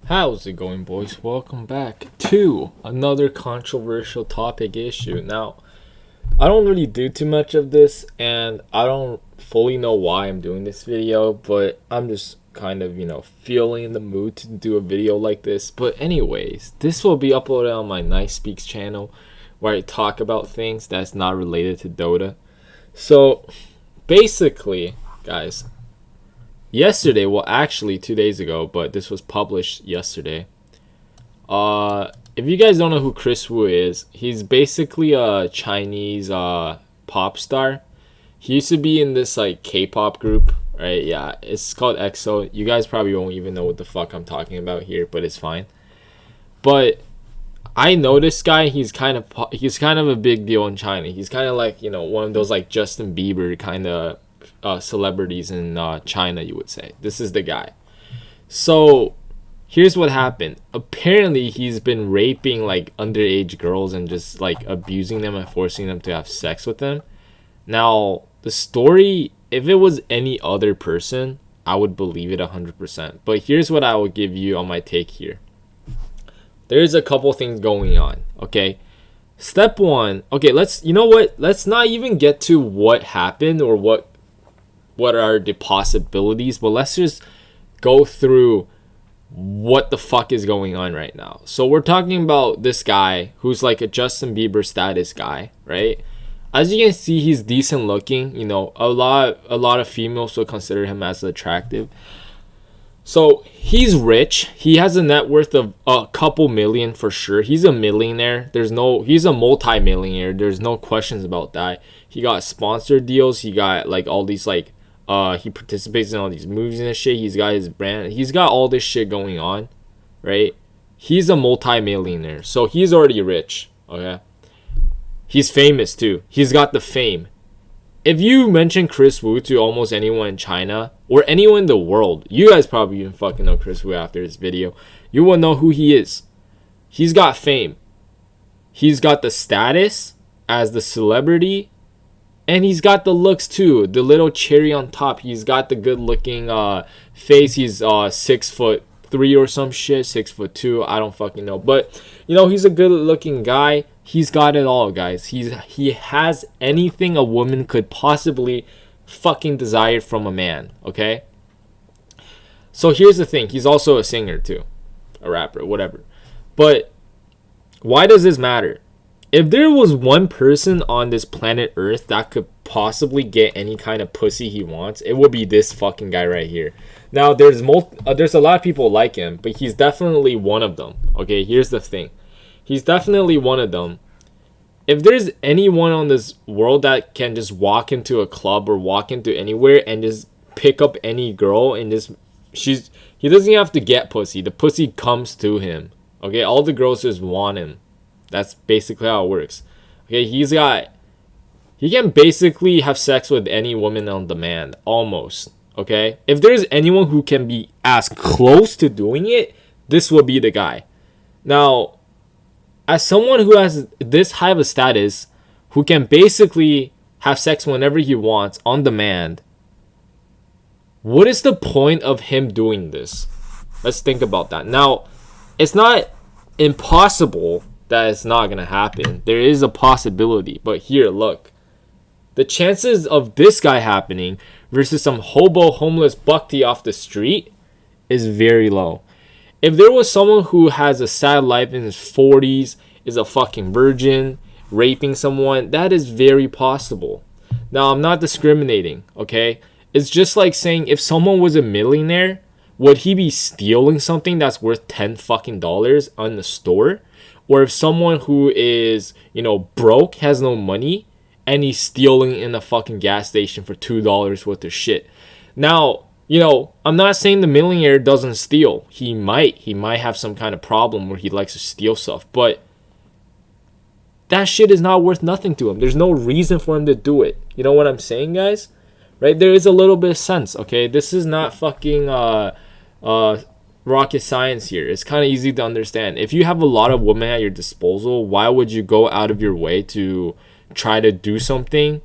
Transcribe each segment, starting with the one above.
How's it going, boys? Welcome back to another controversial topic issue. Now, I don't really do too much of this, and I don't fully know why I'm doing this video, but I'm just kind of, feeling in the mood to do a video like this. But anyways, this will be uploaded on my Nizespeaks channel, where I talk about things that's not related to Dota. So, basically, guys, yesterday, well, actually 2 days ago, but this was published yesterday. If you guys don't know who Kris is, he's basically a Chinese pop star. He used to be in this like K-pop group, right? Yeah, it's called EXO. You guys probably won't even know what the fuck I'm talking about here, but it's fine. But I know this guy. He's kind of a big deal in China. He's kind of like one of those like Justin Bieber kind of celebrities in China, you would say. This is the guy. So here's what happened. Apparently he's been raping like underage girls and just like abusing them and forcing them to have sex with them. Now the story, if it was any other person, I would believe it 100%. But here's what I will give you on my take here. There's a couple things going on, okay? Step one, okay, let's not even get to what happened or what are the possibilities, but let's just go through what the fuck is going on right now. So we're talking about this guy who's like a Justin Bieber status guy, right? As you can see, he's decent looking. A lot of females will consider him as attractive. So he's rich. He has a net worth of a couple million for sure. He's a millionaire. He's a multi-millionaire. There's no questions about that. He got sponsored deals. He got like all these like he participates in all these movies and shit. He's got his brand. He's got all this shit going on, right? He's a multi-millionaire. So he's already rich, okay? He's famous too. He's got the fame. If you mention Kris to almost anyone in China or anyone in the world, you guys probably even fucking know Kris after this video. You will know who he is. He's got fame. He's got the status as the celebrity. And he's got the looks too. The little cherry on top. He's got the good looking face. He's 6'3" or some shit. 6'2". I don't fucking know. But he's a good looking guy. He's got it all, guys. He has anything a woman could possibly fucking desire from a man, okay? So here's the thing. He's also a singer too. A rapper, whatever. But why does this matter? If there was one person on this planet Earth that could possibly get any kind of pussy he wants, it would be this fucking guy right here. Now, there's a lot of people like him, but he's definitely one of them. Okay, here's the thing. He's definitely one of them. If there's anyone on this world that can just walk into a club or walk into anywhere and just pick up any girl and he doesn't have to get pussy. The pussy comes to him. Okay, all the girls just want him. That's basically how it works. Okay, he can basically have sex with any woman on demand, almost. Okay, if there's anyone who can be as close to doing it, this will be the guy. Now, as someone who has this high of a status, who can basically have sex whenever he wants on demand, what is the point of him doing this? Let's think about that. Now, it's not impossible that it's not gonna happen. There is a possibility, but here, look, the chances of this guy happening versus some homeless buckty off the street is very low. If there was someone who has a sad life in his 40s, is a fucking virgin, raping someone, that is very possible. Now, I'm not discriminating, okay? It's just like saying if someone was a millionaire, would he be stealing something that's worth $10 fucking on the store? Or if someone who is, broke, has no money, and he's stealing in a fucking gas station for $2 worth of shit. Now, I'm not saying the millionaire doesn't steal. He might have some kind of problem where he likes to steal stuff. But that shit is not worth nothing to him. There's no reason for him to do it. You know what I'm saying, guys? Right? There is a little bit of sense, okay? This is not fucking rocket science here. It's kind of easy to understand. If you have a lot of women at your disposal, why would you go out of your way to try to do something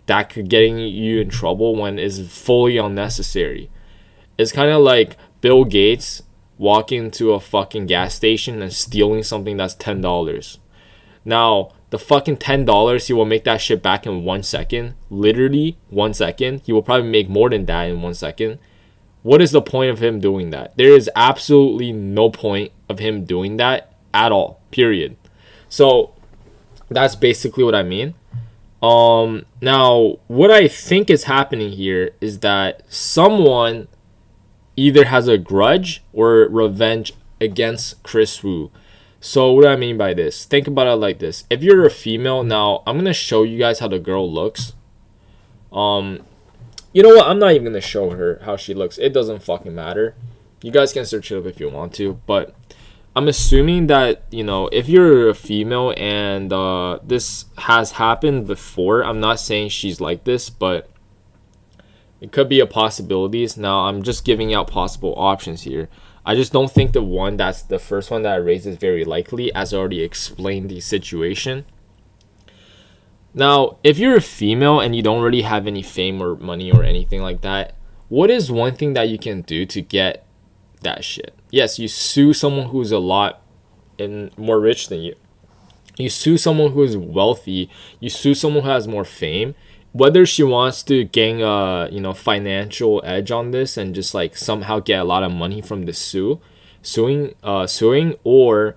that could get you in trouble when it's fully unnecessary? It's kind of like Bill Gates walking to a fucking gas station and stealing something that's $10. Now, the fucking $10, he will make that shit back in 1 second. Literally 1 second. He will probably make more than that in 1 second. What is the point of him doing that? There is absolutely no point of him doing that at all. Period. So that's basically what I mean. Now, what I think is happening here is that someone either has a grudge or revenge against Kris Wu. So what do I mean by this? Think about it like this. If you're a female, now I'm going to show you guys how the girl looks. You know what? I'm not even going to show her how she looks. It doesn't fucking matter. You guys can search it up if you want to. But I'm assuming that, you know, if you're a female and this has happened before, I'm not saying she's like this, but it could be a possibilities. Now, I'm just giving out possible options here. I just don't think that's the first one that I raised is very likely, as I already explained the situation. Now, if you're a female and you don't really have any fame or money or anything like that, what is one thing that you can do to get that shit? Yes, you sue someone who's a lot more rich than you. You sue someone who is wealthy. You sue someone who has more fame. Whether she wants to gain a financial edge on this and just like somehow get a lot of money from the suing, or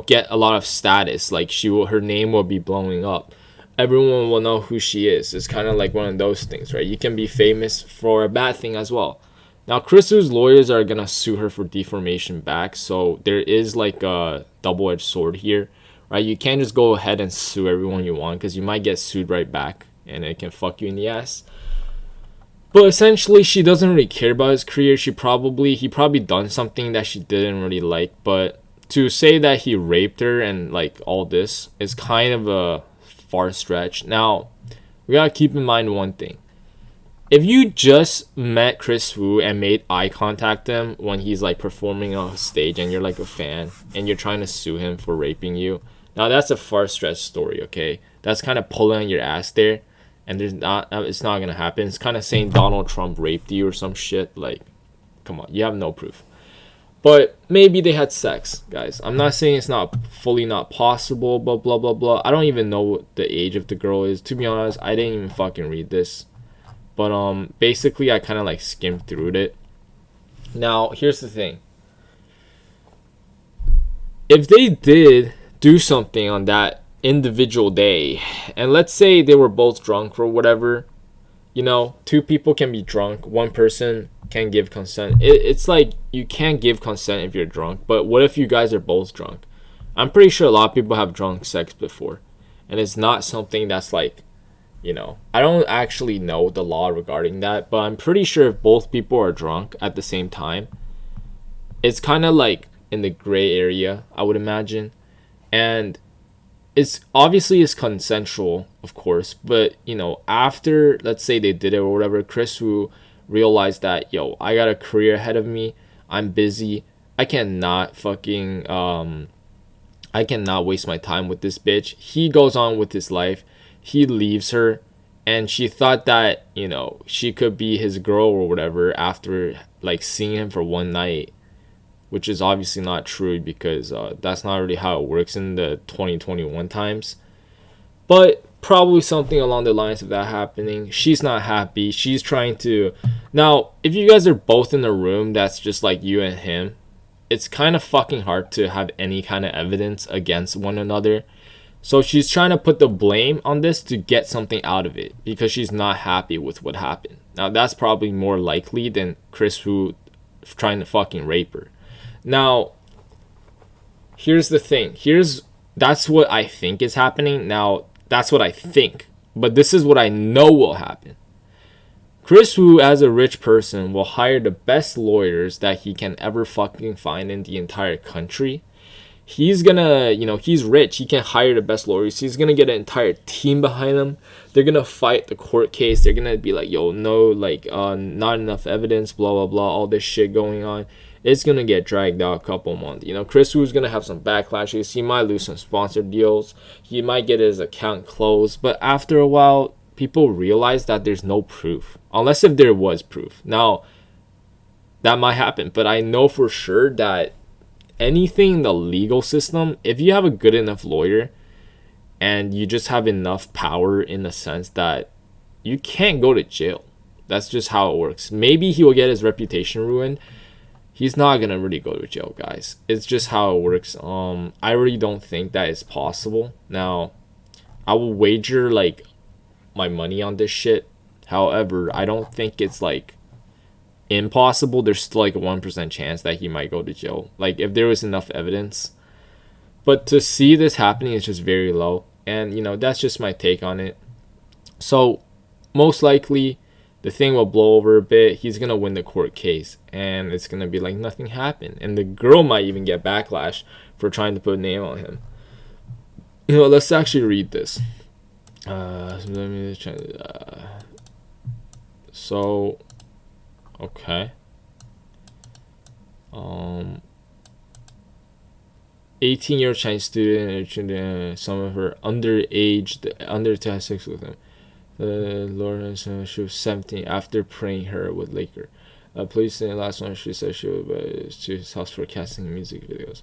get a lot of status, like her name will be blowing up. Everyone will know who she is. It's kind of like one of those things, right? You can be famous for a bad thing as well. Now, Kris Wu's lawyers are gonna sue her for defamation back, so there is like a double-edged sword here. Right, you can't just go ahead and sue everyone you want because you might get sued right back and it can fuck you in the ass. But essentially, she doesn't really care about his career. He probably done something that she didn't really like. But to say that he raped her and like all this is kind of a far stretch. Now, we gotta keep in mind one thing. If you just met Kris Wu and made eye contact him when he's like performing on stage and you're like a fan and you're trying to sue him for raping you, now that's a far-stretched story, okay? That's kind of pulling on your ass there, and it's not gonna happen. It's kind of saying Donald Trump raped you or some shit. Like, come on, you have no proof. But maybe they had sex, guys. I'm not saying it's not fully not possible, but blah blah blah. I don't even know what the age of the girl is. To be honest, I didn't even fucking read this. But basically, I kind of like skimmed through it. Now, here's the thing. If they did do something on that individual day, and let's say they were both drunk or whatever, two people can be drunk, one person can give consent. It's like you can't give consent if you're drunk, but what if you guys are both drunk? I'm pretty sure a lot of people have drunk sex before, and it's not something that's like, I don't actually know the law regarding that, but I'm pretty sure if both people are drunk at the same time, it's kind of like in the gray area, I would imagine. And it's consensual, of course, but after, let's say they did it or whatever, Kris Wu realized that, I got a career ahead of me, I'm busy, I cannot waste my time with this bitch. He goes on with his life. He leaves her, and she thought that, she could be his girl or whatever after like seeing him for one night, which is obviously not true because that's not really how it works in the 2021 times. But probably something along the lines of that happening. She's not happy. She's trying to... Now, if you guys are both in a room that's just like you and him, it's kind of fucking hard to have any kind of evidence against one another. So she's trying to put the blame on this to get something out of it because she's not happy with what happened. Now, that's probably more likely than Kris Wu trying to fucking rape her. Now, here's the thing. That's what I think is happening. Now, that's what I think. But this is what I know will happen. Kris Wu, as a rich person, will hire the best lawyers that he can ever fucking find in the entire country. He's gonna, he's rich. He can hire the best lawyers. He's gonna get an entire team behind him. They're gonna fight the court case. They're gonna be like, not enough evidence, blah, blah, blah, all this shit going on. It's gonna get dragged out a couple months. Kris Wu's gonna have some backlashes. He might lose some sponsored deals. He might get his account closed. But after a while, people realize that there's no proof. Unless if there was proof. Now, that might happen. But I know for sure that anything in the legal system, if you have a good enough lawyer and you just have enough power in the sense that you can't go to jail. That's just how it works. Maybe he will get his reputation ruined. He's not gonna really go to jail, guys. It's just how it works. I really don't think that is possible. Now, I will wager like my money on this shit. However, I don't think it's like impossible. There's still like a 1% chance that he might go to jail. Like if there was enough evidence. But to see this happening is just very low. And you know, that's just my take on it. So most likely the thing will blow over a bit. He's gonna win the court case and it's gonna be like nothing happened. And the girl might even get backlash for trying to put a name on him. You know, let's actually read this. So okay. 18-year Chinese student, some of her underage, under to have sex with him. Lord, she was 17 after praying her with liquor. Police say last one she said she was to his house for casting music videos.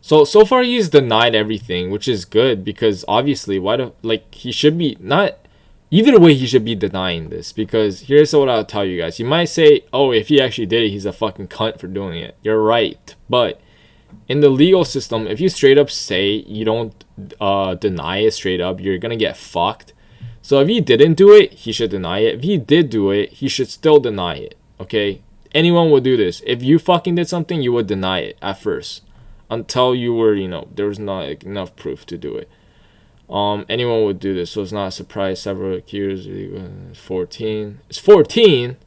So far he's denied everything, which is good because obviously he should be not. Either way, he should be denying this because here's what I'll tell you guys. You might say, oh, if he actually did it, he's a fucking cunt for doing it. You're right. But in the legal system, if you straight up say you don't deny it straight up, you're going to get fucked. So if he didn't do it, he should deny it. If he did do it, he should still deny it. Okay? Anyone would do this. If you fucking did something, you would deny it at first. Until you were, there was not enough proof to do it. Anyone would do this, so it's not a surprise. Several accused. 14. It's 14.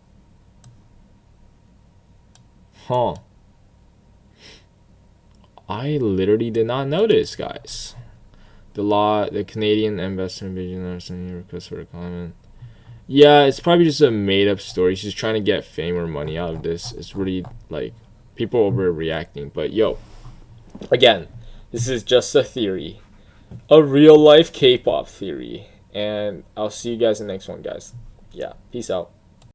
Huh. I literally did not know this, guys. The Canadian Investment Vision request for a comment. Yeah, it's probably just a made-up story. She's trying to get fame or money out of this. It's really like people overreacting. But yo, again, this is just a theory. A real life K-pop theory. And I'll see you guys in the next one, guys. Yeah, peace out.